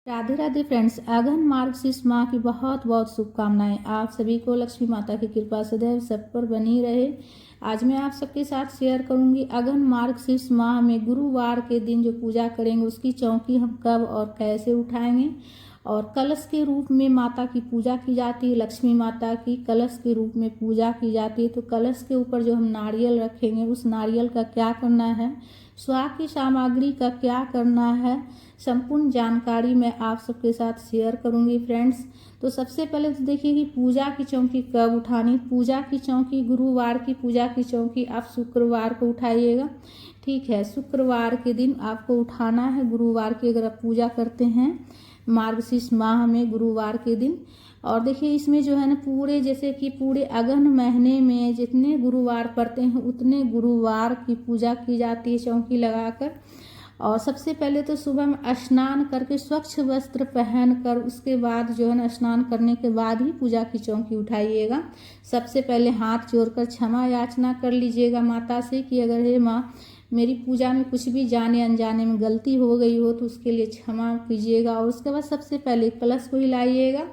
Radhe Radhe friends, अघन मार्गशीर्ष माह की बहुत बहुत शुभकामनाएं। आप सभी को लक्ष्मी माता की कृपा सदैव सब पर बनी रहे। आज मैं आप सबके साथ शेयर करूंगी अघन मार्गशीर्ष माह में गुरुवार के दिन जो पूजा करेंगे उसकी चौकी हम कब और कैसे उठाएंगे। और कलश के रूप में माता की पूजा की जाती है, लक्ष्मी माता की कलश के रूप में पूजा की जाती है। तो कलश के ऊपर जो हम नारियल रखेंगे उस नारियल का क्या करना है, स्वाह की सामग्री का क्या करना है, संपूर्ण जानकारी मैं आप सबके साथ शेयर करूंगी फ्रेंड्स। तो सबसे पहले तो देखिए कि पूजा की चौकी कब उठानी। पूजा की चौकी, गुरुवार की पूजा की चौकी आप शुक्रवार को उठाइएगा, ठीक है। शुक्रवार के दिन आपको उठाना है। गुरुवार की अगर आप पूजा करते हैं मार्गशीर्ष माह में गुरुवार के दिन। और देखिए इसमें जो है ना पूरे, जैसे कि पूरे अगहन महीने में जितने गुरुवार पड़ते हैं उतने गुरुवार की पूजा की जाती है चौकी लगाकर। और सबसे पहले तो सुबह में स्नान करके स्वच्छ वस्त्र पहनकर उसके बाद जो है ना स्नान करने के बाद ही पूजा की चौकी उठाइएगा। सबसे पहले हाथ जोड़कर क्षमा याचना कर लीजिएगा माता से कि अगर हे माँ मेरी पूजा में कुछ भी जाने अनजाने में गलती हो गई हो तो उसके लिए क्षमा कीजिएगा। और उसके बाद सबसे पहले कलश को हिलाइएगा,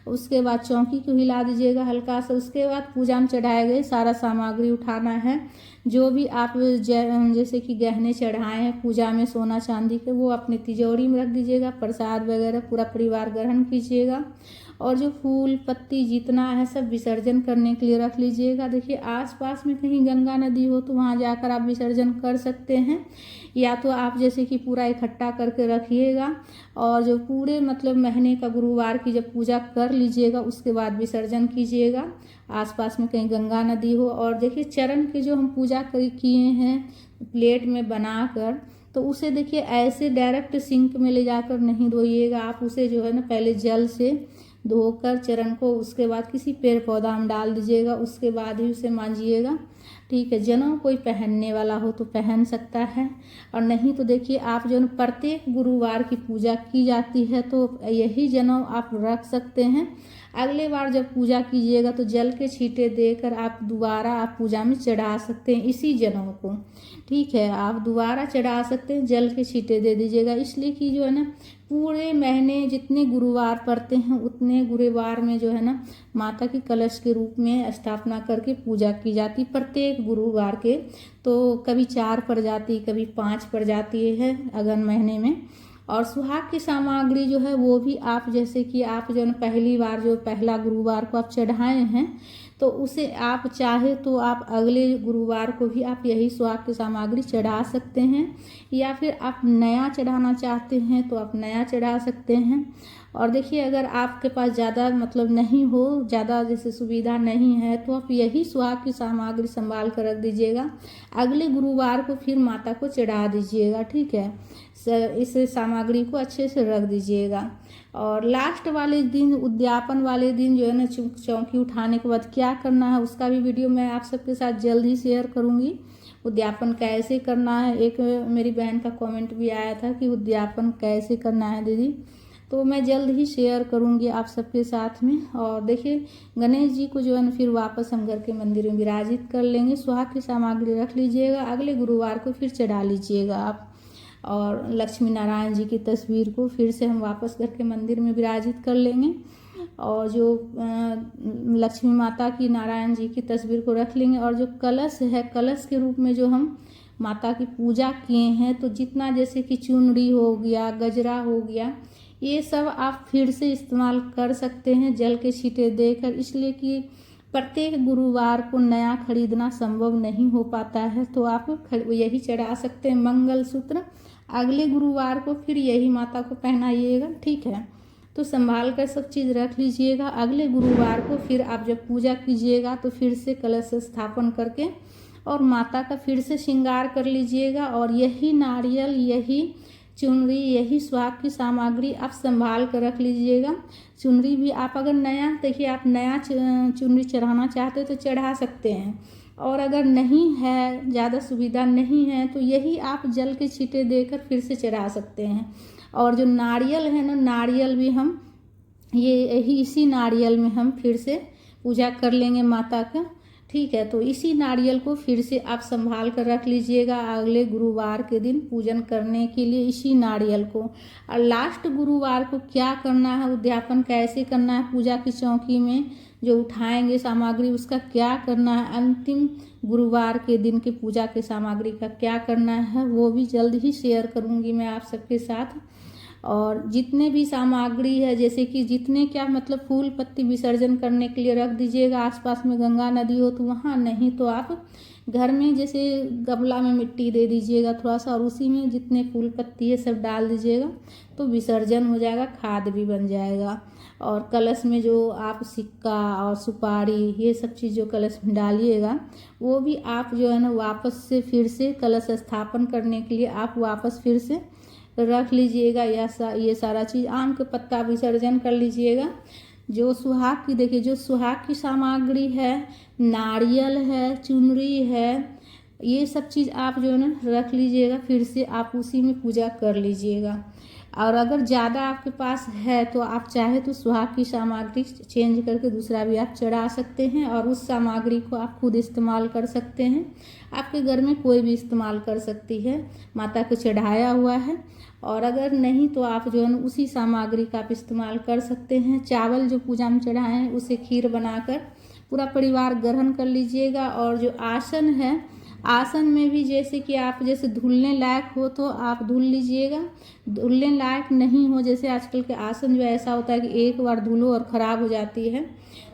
उसके बाद चौकी को हिला दीजिएगा हल्का सा। उसके बाद पूजा में चढ़ाए गए सारा सामग्री उठाना है। जो भी आप जैसे कि गहने चढ़ाए हैं पूजा में सोना चांदी के, वो अपनी तिजोरी में रख दीजिएगा। प्रसाद वगैरह पूरा परिवार ग्रहण कीजिएगा। और जो फूल पत्ती जितना है सब विसर्जन करने के लिए रख लीजिएगा। देखिए आसपास में कहीं गंगा नदी हो तो वहाँ जाकर आप विसर्जन कर सकते हैं, या तो आप जैसे कि पूरा इकट्ठा करके रखिएगा। और जो पूरे मतलब महीने का गुरुवार की जब पूजा कर लीजिएगा उसके बाद विसर्जन कीजिएगा, आसपास में कहीं गंगा नदी हो। और देखिए चरण की जो हम पूजा किए हैं प्लेट में बनाकर, तो उसे देखिए ऐसे डायरेक्ट सिंक में ले जाकर नहीं धोइएगा। आप उसे जो है ना पहले जल से धोकर चरण को, उसके बाद किसी पेड़ पौधा में डाल दीजिएगा, उसके बाद ही उसे मांजिएगा, ठीक है। जनेऊ कोई पहनने वाला हो तो पहन सकता है, और नहीं तो देखिए आप जो प्रत्येक गुरुवार की पूजा की जाती है तो यही जनेऊ आप रख सकते हैं। अगले बार जब पूजा कीजिएगा तो जल के छींटे देकर आप दोबारा आप पूजा में चढ़ा सकते हैं इसी जनेऊ को, ठीक है। आप दोबारा चढ़ा सकते हैं, जल के छींटे दे दीजिएगा। इसलिए कि जो है ना पूरे महीने जितने गुरुवार पड़ते हैं उतने गुरुवार में जो है ना माता की कलश के रूप में स्थापना करके पूजा की जाती प्रत्येक गुरुवार के। तो कभी 4 पड़ जाती, कभी 5 पड़ जाती है अगहन महीने में। और सुहाग की सामग्री जो है वो भी आप जैसे कि आप जो पहली बार जो पहला गुरुवार को आप चढ़ाए हैं तो उसे आप चाहे तो आप अगले गुरुवार को भी आप यही सुहाग की सामग्री चढ़ा सकते हैं, या फिर आप नया चढ़ाना चाहते हैं तो आप नया चढ़ा सकते हैं। और देखिए अगर आपके पास ज़्यादा मतलब नहीं हो, ज़्यादा जैसे सुविधा नहीं है तो आप यही सुहाग की सामग्री संभाल कर रख दीजिएगा, अगले गुरुवार को फिर माता को चढ़ा दीजिएगा, ठीक है। इस सामग्री को अच्छे से रख दीजिएगा। और लास्ट वाले दिन, उद्यापन वाले दिन जो है ना चौकी उठाने के बाद क्या करना है उसका भी वीडियो मैं आप सबके साथ जल्द ही शेयर करूँगी। उद्यापन कैसे करना है, एक मेरी बहन का कमेंट भी आया था कि उद्यापन कैसे करना है दीदी, तो मैं जल्द ही शेयर करूंगी आप सबके साथ में। और देखिए गणेश जी को जो है ना फिर वापस हम घर के मंदिर में विराजित कर लेंगे। सुहाग की सामग्री रख लीजिएगा, अगले गुरुवार को फिर चढ़ा लीजिएगा आप। और लक्ष्मी नारायण जी की तस्वीर को फिर से हम वापस घर के मंदिर में विराजित कर लेंगे। और जो लक्ष्मी माता की, नारायण जी की तस्वीर को रख लेंगे। और जो कलश है, कलश के रूप में जो हम माता की पूजा किए हैं तो जितना जैसे कि चुनरी हो गया, गजरा हो गया, ये सब आप फिर से इस्तेमाल कर सकते हैं जल के छींटे देकर। इसलिए कि प्रत्येक गुरुवार को नया खरीदना संभव नहीं हो पाता है तो आप यही चढ़ा सकते हैं। मंगलसूत्र अगले गुरुवार को फिर यही माता को पहनाइएगा, ठीक है। तो संभाल कर सब चीज़ रख लीजिएगा। अगले गुरुवार को फिर आप जब पूजा कीजिएगा तो फिर से कलश स्थापन करके और माता का फिर से श्रृंगार कर लीजिएगा। और यही नारियल, यही चुनरी, यही सुहाग की सामग्री आप संभाल कर रख लीजिएगा। चुनरी भी आप अगर नया, देखिए आप नया चुनरी चढ़ाना चाहते हो तो चढ़ा सकते हैं, और अगर नहीं है, ज़्यादा सुविधा नहीं है तो यही आप जल के छींटे देकर फिर से चढ़ा सकते हैं। और जो नारियल है ना, नारियल भी हम इसी नारियल में हम फिर से पूजा कर लेंगे माता का, ठीक है। तो इसी नारियल को फिर से आप संभाल कर रख लीजिएगा अगले गुरुवार के दिन पूजन करने के लिए, इसी नारियल को। और लास्ट गुरुवार को क्या करना है, उद्यापन कैसे करना है, पूजा की चौकी में जो उठाएंगे सामग्री उसका क्या करना है, अंतिम गुरुवार के दिन की पूजा की सामग्री का क्या करना है, वो भी जल्द ही शेयर करूँगी मैं आप सबके साथ। और जितने भी सामग्री है, जैसे कि जितने क्या मतलब फूल पत्ती विसर्जन करने के लिए रख दीजिएगा, आसपास में गंगा नदी हो तो वहाँ, नहीं तो आप घर में जैसे गमला में मिट्टी दे दीजिएगा थोड़ा सा, और उसी में जितने फूल पत्ती है सब डाल दीजिएगा तो विसर्जन हो जाएगा, खाद भी बन जाएगा। और कलश में जो आप सिक्का और सुपारी ये सब चीज़ जो कलश में डालिएगा वो भी आप जो है ना वापस से फिर से कलश स्थापन करने के लिए आप वापस फिर से रख लीजिएगा। ये सारा चीज़, आम के पत्ता विसर्जन कर लीजिएगा। जो सुहाग की देखिए, जो सुहाग की सामग्री है, नारियल है, चुनरी है, ये सब चीज़ आप जो है ना रख लीजिएगा, फिर से आप उसी में पूजा कर लीजिएगा। और अगर ज़्यादा आपके पास है तो आप चाहे तो सुहाग की सामग्री चेंज करके दूसरा भी आप चढ़ा सकते हैं, और उस सामग्री को आप खुद इस्तेमाल कर सकते हैं। आपके घर में कोई भी इस्तेमाल कर सकती है, माता को चढ़ाया हुआ है। और अगर नहीं तो आप जो है ना उसी सामग्री का आप इस्तेमाल कर सकते हैं। चावल जो पूजा में चढ़ाए हैं उसे खीर बनाकर पूरा परिवार ग्रहण कर लीजिएगा। और जो आसन है, आसन में भी जैसे कि आप जैसे धुलने लायक हो तो आप धुल लीजिएगा, धुलने लायक नहीं हो जैसे आजकल के आसन जो ऐसा होता है कि एक बार धुलो और ख़राब हो जाती है,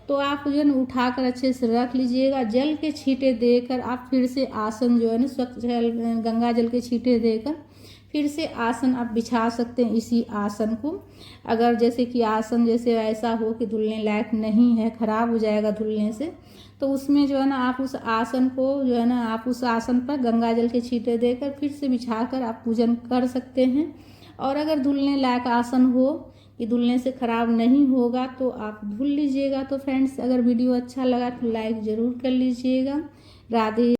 तो आप जो है ना उठाकर अच्छे से रख लीजिएगा। जल के छींटे देकर आप फिर से आसन जो है ना स्वच्छ गंगा जल के छींटे देकर फिर से आसन आप बिछा सकते हैं इसी आसन को। अगर जैसे कि आसन जैसे ऐसा हो कि धुलने लायक नहीं है, ख़राब हो जाएगा धुलने से, तो उसमें जो है ना आप उस आसन को जो है ना आप उस आसन पर गंगा जल के छींटे देकर फिर से बिछाकर आप पूजन कर सकते हैं। और अगर धुलने लायक आसन हो कि धुलने से ख़राब नहीं होगा तो आप धुल लीजिएगा। तो फ्रेंड्स, अगर वीडियो अच्छा लगा तो लाइक ज़रूर कर लीजिएगा। राधे।